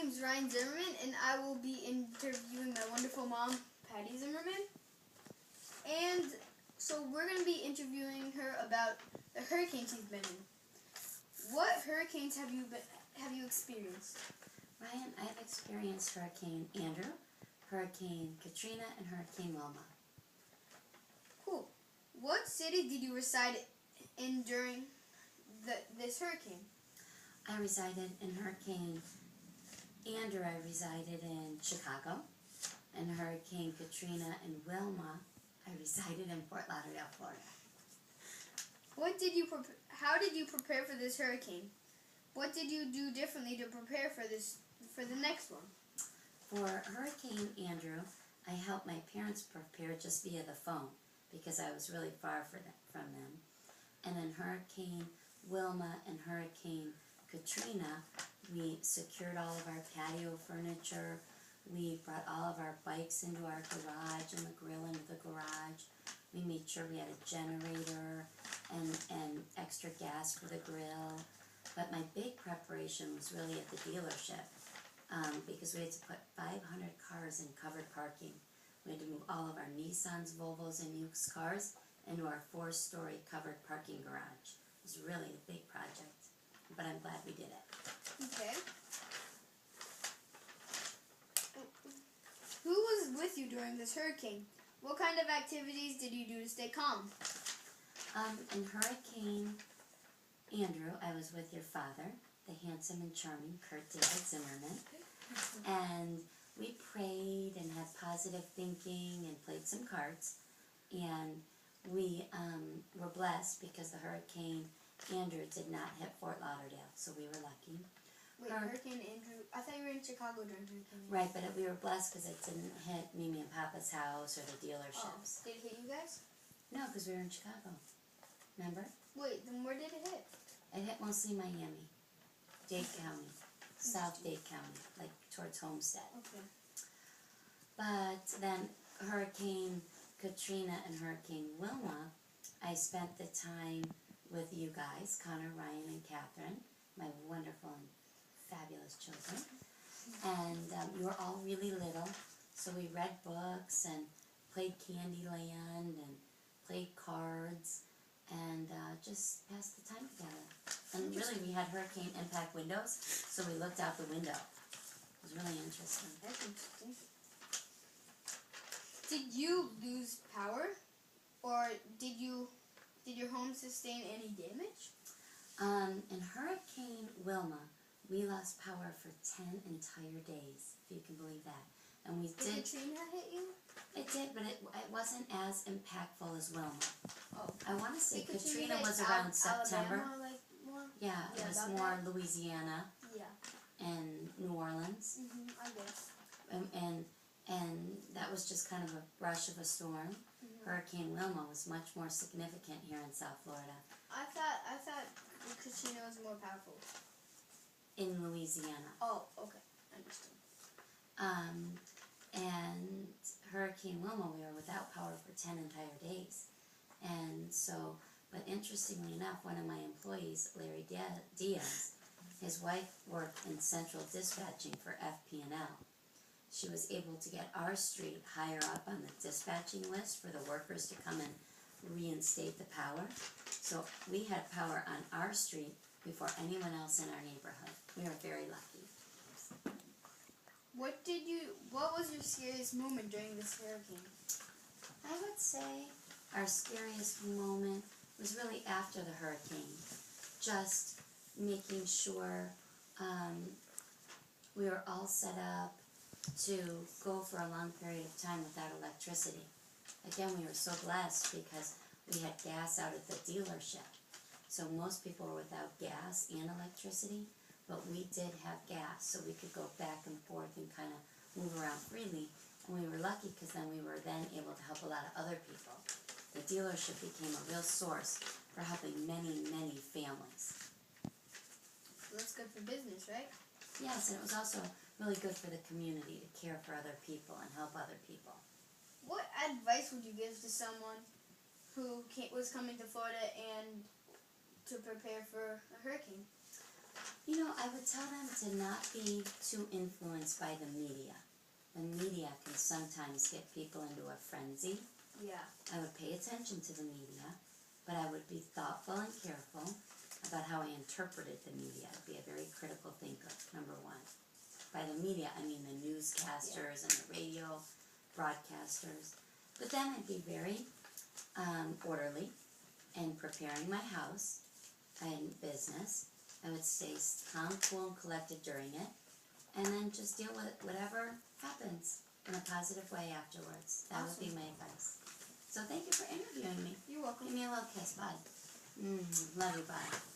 name's Ryan Zimmerman, and I will be interviewing my wonderful mom, Patty Zimmerman. And so we're going to be interviewing her about the hurricanes she's been in. What hurricanes have you experienced? Ryan, I have experienced Hurricane Andrew, Hurricane Katrina, and Hurricane Wilma. Cool. What city did you reside in during this hurricane? I resided in Hurricane Andrew. I resided in Chicago. And Hurricane Katrina and Wilma, I resided in Fort Lauderdale, Florida. How did you prepare for this hurricane? What did you do differently to prepare for the next one? For Hurricane Andrew, I helped my parents prepare just via the phone because I was really far from them. And in Hurricane Wilma and Hurricane Katrina, we secured all of our patio furniture. We brought all of our bikes into our garage and the grill into the garage. We made sure we had a generator and extra gas for the grill. But my big preparation was really at the dealership because we had to put 500 cars in covered parking. We had to move all of our Nissans, Volvos, and used cars into our 4-story covered parking garage. It was really a big project, but I'm glad we did it. Okay. Who was with you during this hurricane? What kind of activities did you do to stay calm? In Hurricane Andrew, I was with your father, the handsome and charming Kurt David Zimmerman, and we prayed and had positive thinking and played some cards, and we were blessed because the Hurricane Andrew did not hit Fort Lauderdale, so we were lucky. Wait, Hurricane Andrew, I thought you were in Chicago during Hurricane Andrew. Right, but we were blessed because it didn't hit Mimi and Papa's house or the dealerships. Oh, did it hit you guys? No, because we were in Chicago. Remember? Wait, then where did it hit? It hit mostly Miami, Dade County, South Dade County, like towards Homestead. Okay. But then Hurricane Katrina and Hurricane Wilma, I spent the time with you guys, Connor, Ryan, and Catherine, my wonderful and fabulous children. And you were all really little, so we read books and played Candyland and played cards and just passed the time together. And really, we had hurricane impact windows, so we looked out the window. It was really interesting. That's interesting. Did you lose power, or did your home sustain any damage? In Hurricane Wilma, we lost power for 10 entire days, if you can believe that. And we did. Did Katrina hit you? It did, but it wasn't as impactful as Wilma. Oh. I want to say Katrina hit was around September. Alabama, like, more? Yeah, it was more Louisiana Yeah. and New Orleans. I guess. And that was just kind of a brush of a storm. Hurricane Wilma was much more significant here in South Florida. I thought Katrina was more powerful. In Louisiana. Oh, okay. I understand. And Hurricane Wilma, we were without power for 10 entire days. And so, but interestingly enough, one of my employees, Larry Diaz, his wife worked in central dispatching for FP&L. She was able to get our street higher up on the dispatching list for the workers to come and reinstate the power. So we had power on our street before anyone else in our neighborhood. We were very lucky. What was your scariest moment during this hurricane? I would say our scariest moment was really after the hurricane. Just making sure we were all set up to go for a long period of time without electricity. Again, we were so blessed because we had gas out at the dealership. So most people were without gas and electricity, but we did have gas, so we could go back and forth and kind of move around freely. And we were lucky because then we were then able to help a lot of other people. The dealership became a real source for helping many, many families. That's good for business, right? Yes, and it was also really good for the community to care for other people and help other people. What advice would you give to someone who was coming to Florida and to prepare for a hurricane? You know, I would tell them to not be too influenced by the media. The media can sometimes get people into a frenzy. Yeah. I would pay attention to the media, but I would be thoughtful and careful about how I interpreted the media. I'd be a very critical thinker, number one. By the media, I mean the newscasters and the radio broadcasters. But then I'd be very orderly in preparing my house and business. I would stay calm, cool, and collected during it, and then just deal with whatever happens in a positive way afterwards. That would be my advice. So thank you for interviewing me. You're welcome. Give me a little kiss. Bye. Love you. Bye.